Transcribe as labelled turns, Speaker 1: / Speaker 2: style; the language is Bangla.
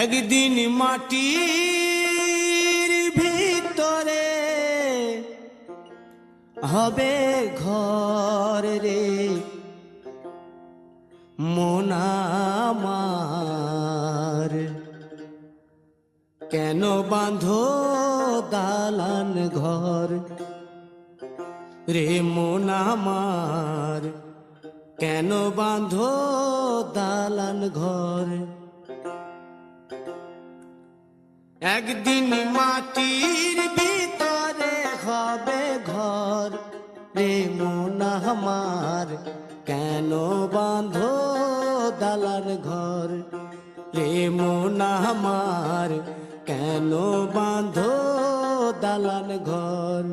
Speaker 1: একদিন মাটির ভিতরে হবে ঘর রে মন আমার, কেন বাঁধো দালান ঘর রে মন আমার, কেন বাঁধো দালান ঘর। একদিন মাটির ভিতরে হবে ঘর রে মন আমার, কেন বাঁধো দালান ঘর রে মন আমার, কেন বাঁধো দালান ঘর।